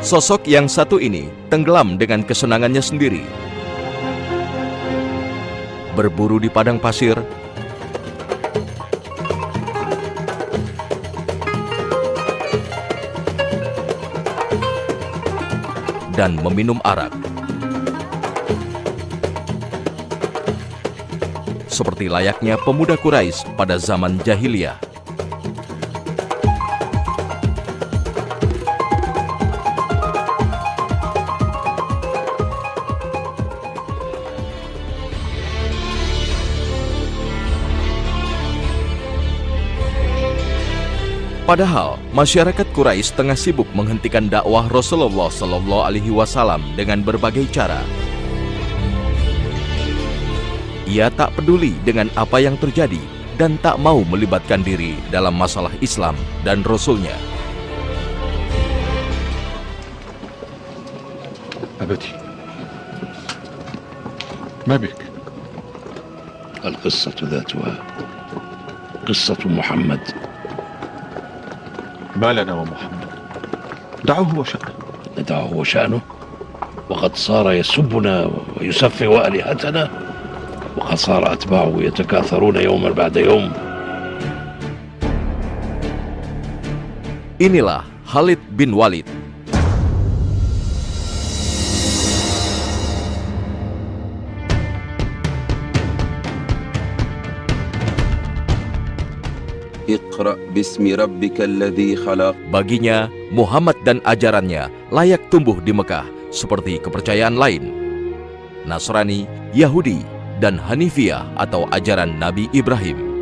Sosok yang satu ini tenggelam dengan kesenangannya sendiri. Berburu di padang pasir, dan meminum arak. Seperti layaknya pemuda Quraisy pada zaman jahiliyah. Padahal masyarakat Quraisy tengah sibuk menghentikan dakwah Rasulullah Shallallahu Alaihi Wasallam dengan berbagai cara. Ia tak peduli dengan apa yang terjadi dan tak mau melibatkan diri dalam masalah Islam dan Rasulnya. أبتي ما بك؟ القصة ذاتها قصة محمد. ما لنا ومحمد؟ دعوه وشأنه. ندعه وشأنه وقد صار يسبنا ويسفه آلهتنا وقد صار أتباعه يتكاثرون يوما بعد يوم. Inilah Khalid bin Walid. Iqra bismi rabbikal ladzi khalaq. Baginya, Muhammad dan ajarannya layak tumbuh di Mekah seperti kepercayaan lain. Nasrani, Yahudi, dan Hanifiyah atau ajaran Nabi Ibrahim.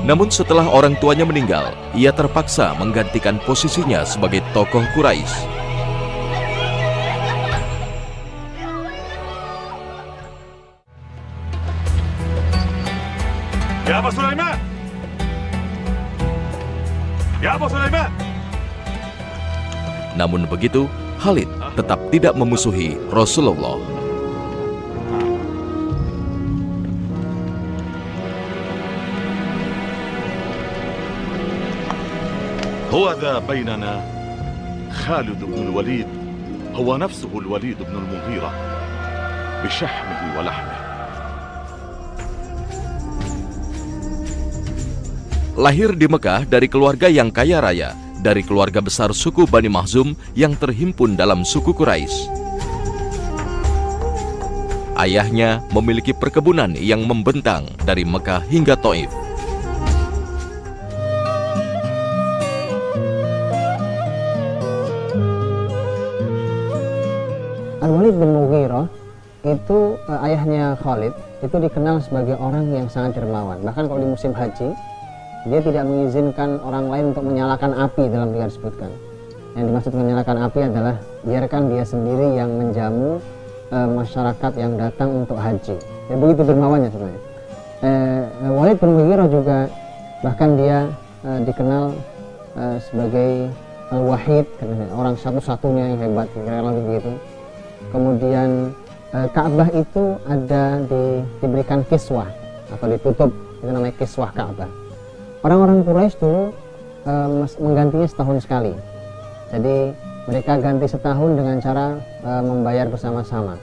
Namun setelah orang tuanya meninggal, ia terpaksa menggantikan posisinya sebagai tokoh Quraisy. Ya Abu Sulaiman! Ya Abu Sulaiman! Namun begitu, Khalid tetap tidak memusuhi Rasulullah. هو ذا بيننا خالد بن الوليد، هو نفسه الوليد بن المغيرة بشحمه ولحمه. Lahir di Mekah dari keluarga yang kaya raya, dari keluarga besar suku Bani Makhzum yang terhimpun dalam suku Quraisy. Ayahnya memiliki perkebunan yang membentang dari Mekah hingga Taif. Al-Walid bin Mughirah itu ayahnya Khalid itu dikenal sebagai orang yang sangat dermawan. Bahkan kalau di musim haji, dia tidak mengizinkan orang lain untuk menyalakan api dalam yang disebutkan. Yang dimaksud menyalakan api adalah biarkan dia sendiri yang menjamu masyarakat yang datang untuk haji. Ya, begitu dermawannya sebenarnya. Walid bin Mughirah juga bahkan dia dikenal sebagai Al-Wahid, orang satu-satunya yang hebat, kira-kira begitu. Kemudian Ka'bah itu diberikan kiswah atau ditutup, itu namanya kiswah Ka'bah. Orang-orang Quraisy dulu menggantinya setahun sekali. Jadi mereka ganti setahun dengan cara membayar bersama-sama.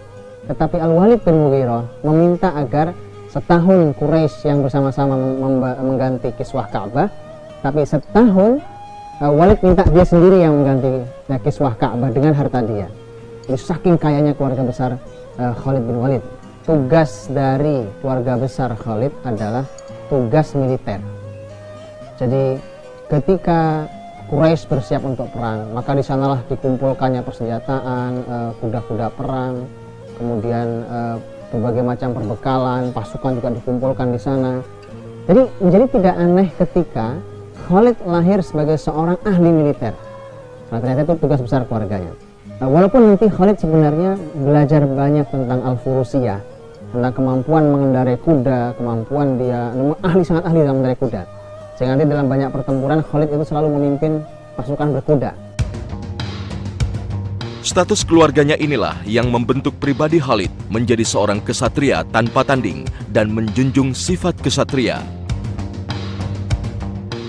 Tetapi Al-Walid bin Mughirah meminta agar setahun Quraisy yang bersama-sama mengganti kiswah Ka'bah, tapi setahun Walid minta dia sendiri yang mengganti kiswah Ka'bah dengan harta dia. Jadi saking kayanya keluarga besar Khalid bin Walid. Tugas dari keluarga besar Khalid adalah tugas militer. Jadi ketika Quraisy bersiap untuk perang, maka di sanalah dikumpulkannya persenjataan, kuda-kuda perang, kemudian berbagai macam perbekalan, pasukan juga dikumpulkan di sana. Jadi menjadi tidak aneh ketika Khalid lahir sebagai seorang ahli militer. Nah, ternyata itu tugas besar keluarganya. Walaupun nanti Khalid sebenarnya belajar banyak tentang Al-Furusiyah, tentang kemampuan mengendarai kuda, kemampuan dia sangat ahli dalam mengendarai kuda. Sehingga nanti dalam banyak pertempuran Khalid itu selalu memimpin pasukan berkuda. Status keluarganya inilah yang membentuk pribadi Khalid menjadi seorang kesatria tanpa tanding dan menjunjung sifat kesatria.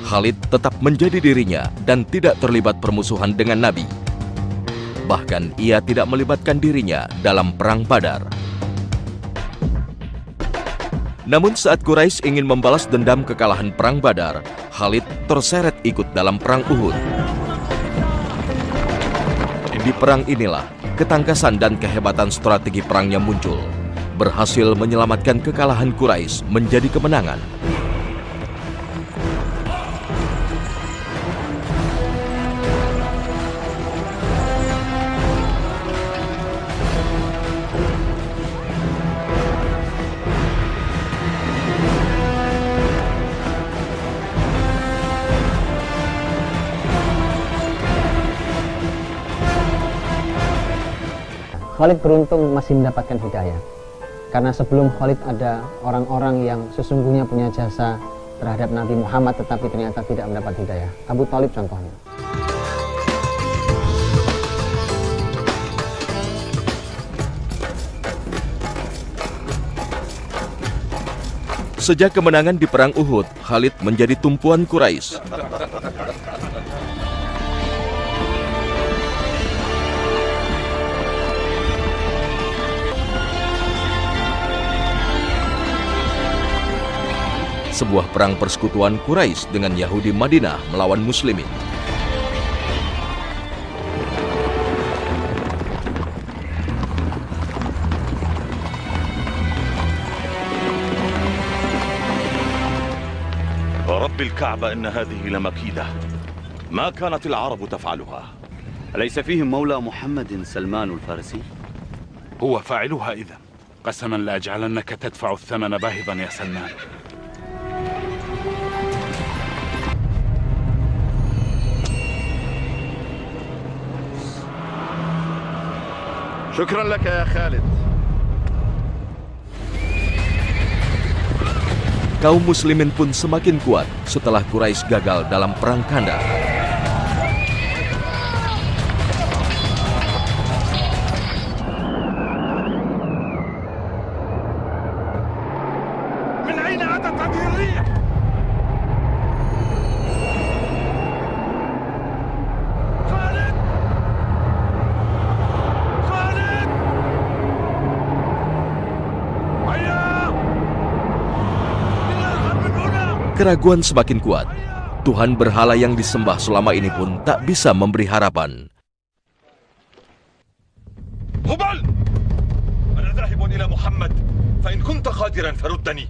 Khalid tetap menjadi dirinya dan tidak terlibat permusuhan dengan Nabi. Bahkan ia tidak melibatkan dirinya dalam perang Badar. Namun saat Quraisy ingin membalas dendam kekalahan perang Badar, Khalid terseret ikut dalam perang Uhud. Di perang inilah, ketangkasan dan kehebatan strategi perangnya muncul, berhasil menyelamatkan kekalahan Quraisy menjadi kemenangan. Khalid beruntung masih mendapatkan hidayah. Karena sebelum Khalid ada orang-orang yang sesungguhnya punya jasa terhadap Nabi Muhammad tetapi ternyata tidak mendapat hidayah. Abu Thalib contohnya. Sejak kemenangan di perang Uhud, Khalid menjadi tumpuan Quraisy. Sebuah perang persekutuan Quraisy dengan Yahudi Madinah melawan Muslimin. رب الكعبة إن هذه لمكيدة ما كانت العرب تفعلها. أليس فيهم مولى محمد سلمان الفارسي؟ هو فاعلها إذن. قسما لأجعلنك تدفع الثمن باهظا يا سلمان. شكرا لك يا خالد. Kaum muslimin pun semakin kuat setelah Quraisy gagal dalam perang Khandaq. من أين أتت هذه الريح؟ خالد! خالد! هيا! Keraguan semakin kuat. Tuhan berhala yang disembah selama ini pun tak bisa memberi harapan. هبل! أنا ذاهب إلى محمد فإن كنت قادرا فردني.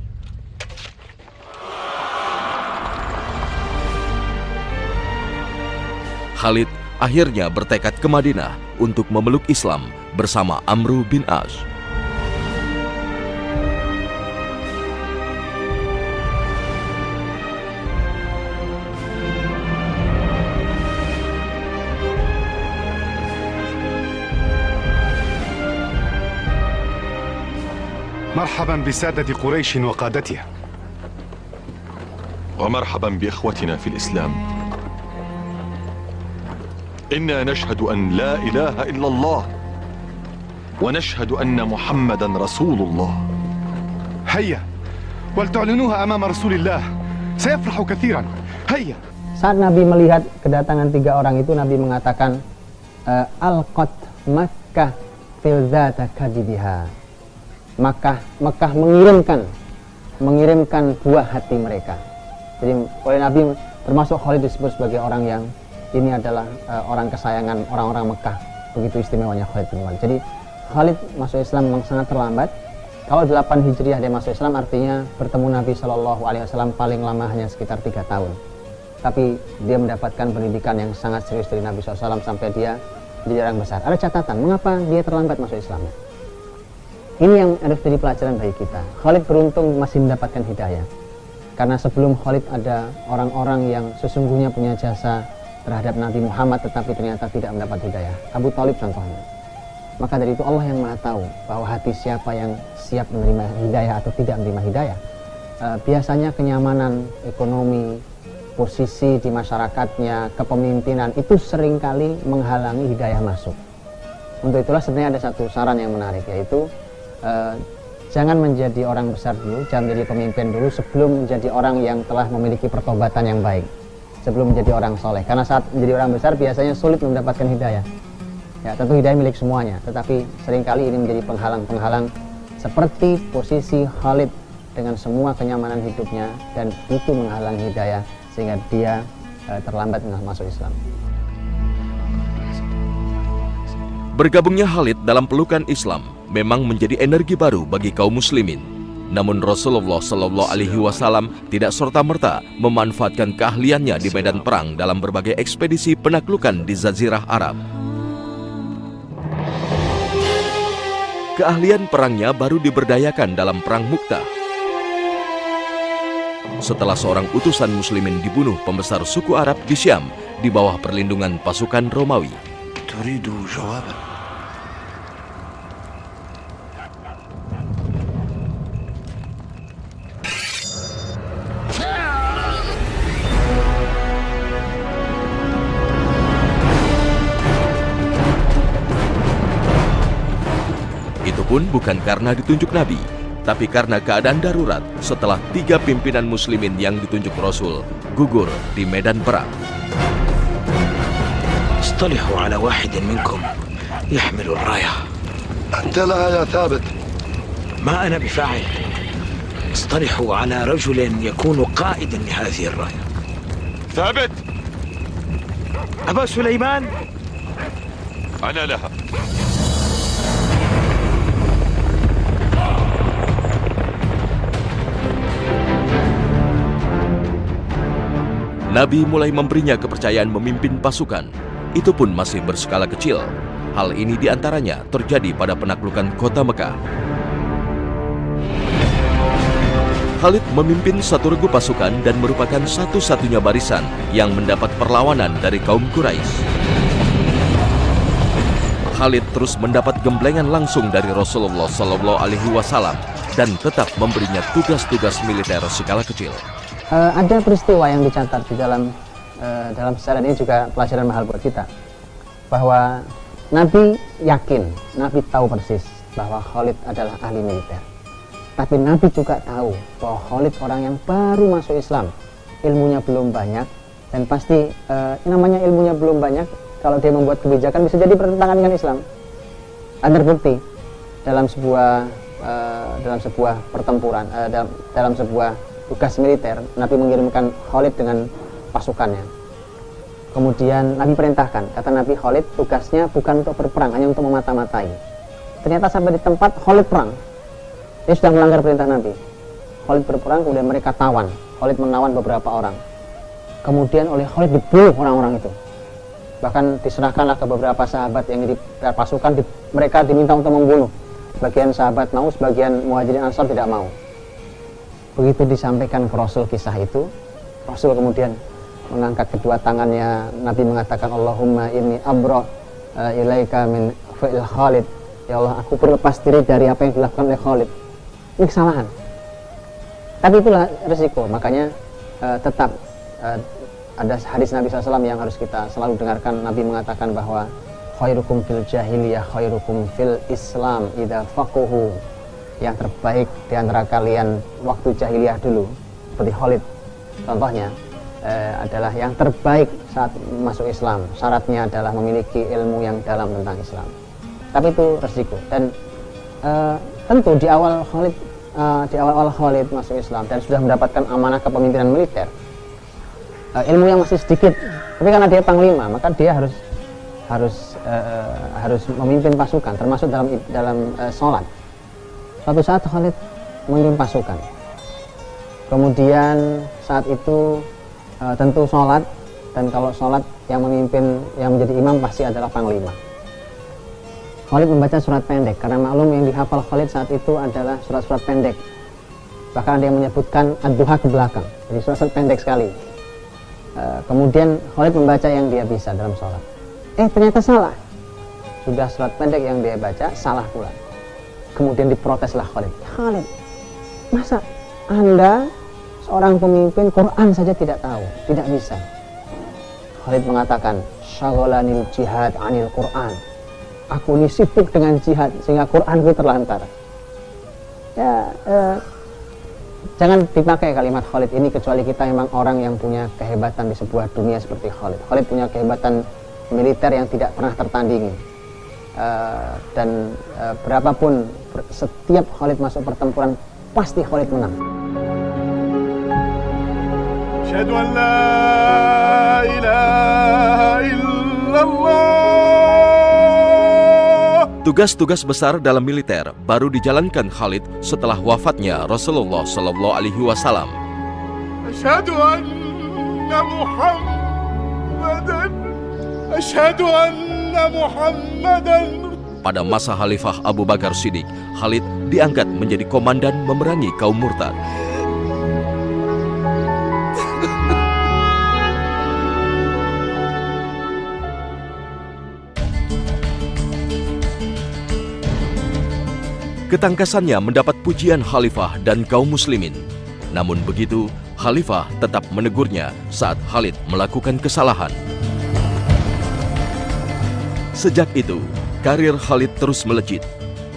Khalid akhirnya bertekad ke Madinah untuk memeluk Islam bersama Amru bin As. مرحبا بسادة قريش وقادتها. ومرحبا بإخوتنا في الإسلام. إنا نشهد أن لا إله إلا الله ونشهد أن محمدا رسول الله. هيا ولتعلنوها أمام رسول الله سيفرح كثيرا. هيا. Saat Nabi melihat kedatangan tiga orang itu, Nabi mengatakan, Alqat Makkah fil dzata kadibiha. Mekah mengirimkan buah hati mereka. Jadi oleh Nabi termasuk Khalid disebut sebagai orang yang ini adalah orang kesayangan orang-orang Mekah. Begitu istimewanya Khalid bin Walid. Jadi Khalid masuk Islam memang sangat terlambat. Kalau 8 Hijriah dia masuk Islam, artinya bertemu Nabi SAW paling lama hanya sekitar 3 tahun. Tapi dia mendapatkan pendidikan yang sangat serius dari Nabi SAW sampai dia jadi orang besar. Ada catatan, mengapa dia terlambat masuk Islam? Ini yang harus jadi pelajaran bagi kita. Khalid beruntung masih mendapatkan hidayah. Karena sebelum Khalid ada orang-orang yang sesungguhnya punya jasa terhadap Nabi Muhammad tetapi ternyata tidak mendapat hidayah. Abu Thalib contohnya. Maka dari itu Allah yang Maha tahu bahwa hati siapa yang siap menerima hidayah atau tidak menerima hidayah. Biasanya kenyamanan ekonomi, posisi di masyarakatnya, kepemimpinan itu seringkali menghalangi hidayah masuk. Untuk itulah sebenarnya ada satu saran yang menarik, yaitu jangan menjadi orang besar dulu, jangan menjadi pemimpin dulu sebelum menjadi orang yang telah memiliki pertobatan yang baik, sebelum menjadi orang soleh. Karena saat menjadi orang besar biasanya sulit mendapatkan hidayah. Ya, tentu hidayah milik semuanya, tetapi seringkali ini menjadi penghalang-penghalang seperti posisi Khalid dengan semua kenyamanan hidupnya, dan itu menghalangi hidayah sehingga dia terlambat masuk Islam. Bergabungnya Khalid dalam pelukan Islam memang menjadi energi baru bagi kaum muslimin. Namun Rasulullah Shallallahu Alaihi Wasallam tidak serta-merta memanfaatkan keahliannya di medan perang dalam berbagai ekspedisi penaklukan di Jazirah Arab. Keahlian perangnya baru diberdayakan dalam Perang Mu'tah. Setelah seorang utusan muslimin dibunuh pembesar suku Arab di Syam di bawah perlindungan pasukan Romawi. Itu pun bukan karena ditunjuk Nabi, tapi karena keadaan darurat setelah 3 pimpinan muslimin yang ditunjuk Rasul gugur di medan perang. اصطلحوا على واحد منكم يحمل الراية. أنت لها يا ثابت. ما أنا بفاعل. اصطلحوا على رجل يكون قائدا لهذه الراية. ثابت. أبا سليمان. أنا لها. Nabi mulai memberinya kepercayaan memimpin pasukan. Itu pun masih berskala kecil. Hal ini diantaranya terjadi pada penaklukan kota Mekah. Khalid memimpin satu regu pasukan dan merupakan satu-satunya barisan yang mendapat perlawanan dari kaum Quraisy. Khalid terus mendapat gemblengan langsung dari Rasulullah Shallallahu Alaihi Wasallam dan tetap memberinya tugas-tugas militer skala kecil. Ada peristiwa yang dicatat di dalam sejarah ini, juga pelajaran mahal buat kita, bahwa Nabi yakin, Nabi tahu persis bahwa Khalid adalah ahli militer. Tapi Nabi juga tahu bahwa Khalid orang yang baru masuk Islam, ilmunya belum banyak, dan pasti namanya ilmunya belum banyak, kalau dia membuat kebijakan bisa jadi bertentangan dengan Islam. Dan terbukti dalam sebuah pertempuran, dalam sebuah tugas militer, Nabi mengirimkan Khalid dengan pasukannya. Kemudian Nabi perintahkan, kata Nabi, Khalid tugasnya bukan untuk berperang, hanya untuk memata-matai. Ternyata sampai di tempat Khalid perang, dia sudah melanggar perintah Nabi. Khalid berperang, kemudian mereka tawan. Khalid menawan beberapa orang. Kemudian oleh Khalid dibunuh orang-orang itu. Bahkan diserahkanlah ke beberapa sahabat yang di pasukan, mereka diminta untuk membunuh. Sebagian sahabat mau, sebagian Muhajirin Ansar tidak mau. Begitu disampaikan ke Rasul kisah itu, Rasul kemudian mengangkat kedua tangannya. Nabi mengatakan, Allahumma inni abra ilaika min fi'il Khalid. Ya Allah, aku berlepas diri dari apa yang dilakukan oleh Khalid. Ini kesalahan. Tapi itulah resiko. Makanya tetap ada hadis Nabi SAW yang harus kita selalu dengarkan. Nabi mengatakan bahwa khairukum fil jahiliyah khairukum fil Islam idza faquhu. Yang terbaik di antara kalian waktu jahiliyah dulu, seperti Khalid contohnya, adalah yang terbaik saat masuk Islam. Syaratnya adalah memiliki ilmu yang dalam tentang Islam. Tapi itu resiko. Dan tentu di awal Khalid masuk Islam dan sudah mendapatkan amanah kepemimpinan militer, ilmu yang masih sedikit. Tapi karena dia panglima, maka dia harus memimpin pasukan, termasuk dalam sholat. Suatu saat Khalid memimpin pasukan. Kemudian saat itu tentu sholat, dan kalau sholat yang menjadi imam pasti adalah panglima. Khalid membaca surat pendek, karena maklum yang dihafal Khalid saat itu adalah surat-surat pendek. Bahkan ada yang menyebutkan ad-duha ke belakang, jadi surat-surat pendek sekali. Kemudian Khalid membaca yang dia bisa dalam sholat. Ternyata salah. sudah salat pendek yang dia baca salah pula. Kemudian diproteslah Khalid. Khalid, masa Anda seorang pemimpin Quran saja tidak tahu, tidak bisa? Khalid mengatakan, syaghalanil jihad anil Quran. Aku ini sibuk dengan jihad sehingga Quranku terlantar. Ya, jangan dipakai kalimat Khalid ini kecuali kita memang orang yang punya kehebatan di sebuah dunia seperti Khalid. Khalid punya kehebatan militer yang tidak pernah tertandingi. Dan berapapun setiap Khalid masuk pertempuran pasti Khalid menang. Asyhadu an la ilaha illallah. Tugas-tugas besar dalam militer baru dijalankan Khalid setelah wafatnya Rasulullah Sallallahu Alaihi Wasallam. Asyhadu anna Muhammadan. Asyhadu anna Muhammadan. Pada masa Khalifah Abu Bakar Siddiq, Khalid diangkat menjadi komandan memerangi kaum murtad. Ketangkasannya mendapat pujian Khalifah dan kaum muslimin. Namun begitu, Khalifah tetap menegurnya saat Khalid melakukan kesalahan. Sejak itu, karir Khalid terus melejit.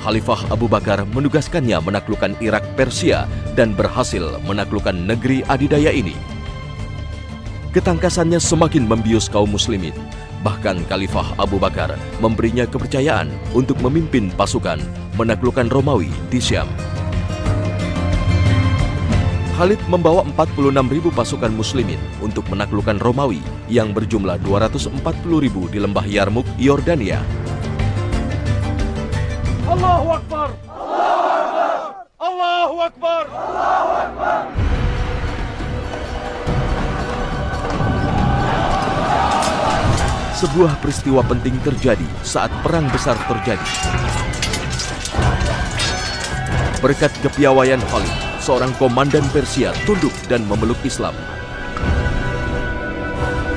Khalifah Abu Bakar menugaskannya menaklukkan Irak, Persia, dan berhasil menaklukkan negeri adidaya ini. Ketangkasannya semakin membius kaum muslimin. Bahkan Khalifah Abu Bakar memberinya kepercayaan untuk memimpin pasukan menaklukkan Romawi di Syam. Khalid membawa 46.000 pasukan muslimin untuk menaklukkan Romawi yang berjumlah 240.000 di lembah Yarmuk, Yordania. Allahu Akbar! Allahu Akbar! Allahu Akbar! Sebuah peristiwa penting terjadi saat perang besar terjadi. Berkat kepiawaian Khalid, seorang komandan Persia tunduk dan memeluk Islam.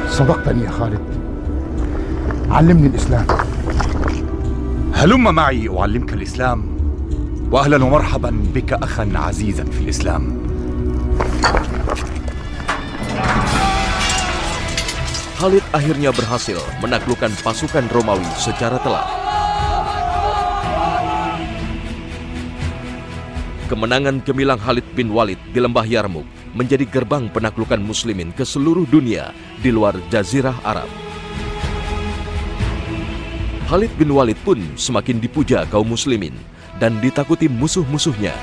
صدقتني يا خالد. علمني الإسلام. هلم معي أعلمك الإسلام. وأهلا ومرحبا بك أخا عزيزا في الإسلام. Khalid akhirnya berhasil menaklukkan pasukan Romawi secara telak. Kemenangan gemilang Khalid bin Walid di lembah Yarmuk menjadi gerbang penaklukan muslimin ke seluruh dunia di luar Jazirah Arab. Khalid bin Walid pun semakin dipuja kaum muslimin dan ditakuti musuh-musuhnya.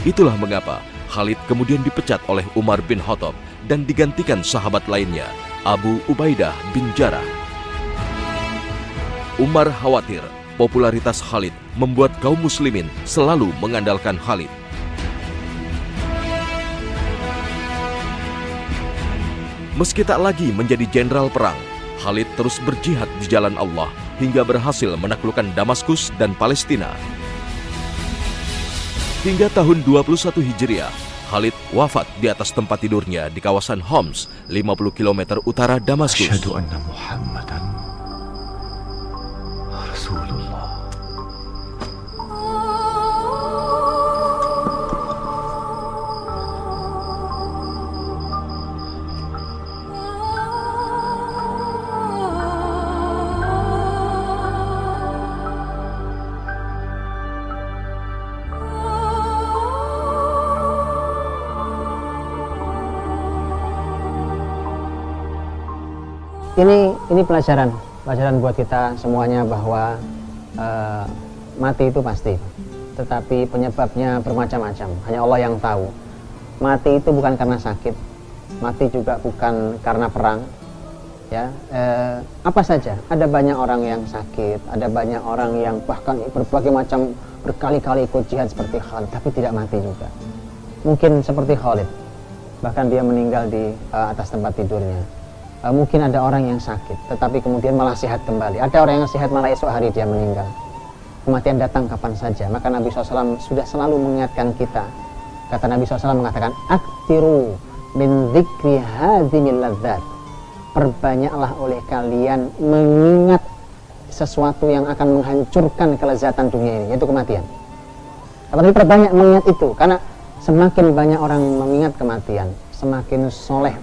Itulah mengapa Khalid kemudian dipecat oleh Umar bin Khattab dan digantikan sahabat lainnya, Abu Ubaidah bin Jarrah. Umar khawatir popularitas Khalid membuat kaum muslimin selalu mengandalkan Khalid. Meski tak lagi menjadi jenderal perang, Khalid terus berjihad di jalan Allah hingga berhasil menaklukkan Damaskus dan Palestina. Hingga tahun 21 Hijriah, Khalid wafat di atas tempat tidurnya di kawasan Homs, 50 km utara Damaskus. Asyhadu anna Muhammadan Rasulullah. Ini pelajaran buat kita semuanya bahwa mati itu pasti, tetapi penyebabnya bermacam-macam. Hanya Allah yang tahu. Mati itu bukan karena sakit, mati juga bukan karena perang. Ya, apa saja. Ada banyak orang yang sakit, ada banyak orang yang bahkan berbagai macam berkali-kali ikut jihad seperti Khalid, tapi tidak mati juga. Mungkin seperti Khalid, bahkan dia meninggal di atas tempat tidurnya. Mungkin ada orang yang sakit, tetapi kemudian malah sehat kembali. Ada orang yang sehat malah esok hari dia meninggal. Kematian datang kapan saja. Maka Nabi SAW sudah selalu mengingatkan kita. Kata Nabi SAW mengatakan, aktiru min dzikri hadzimil ladzat. Perbanyaklah oleh kalian mengingat sesuatu yang akan menghancurkan kelezatan dunia ini, yaitu kematian. Tapi perbanyak mengingat itu, karena semakin banyak orang mengingat kematian, semakin soleh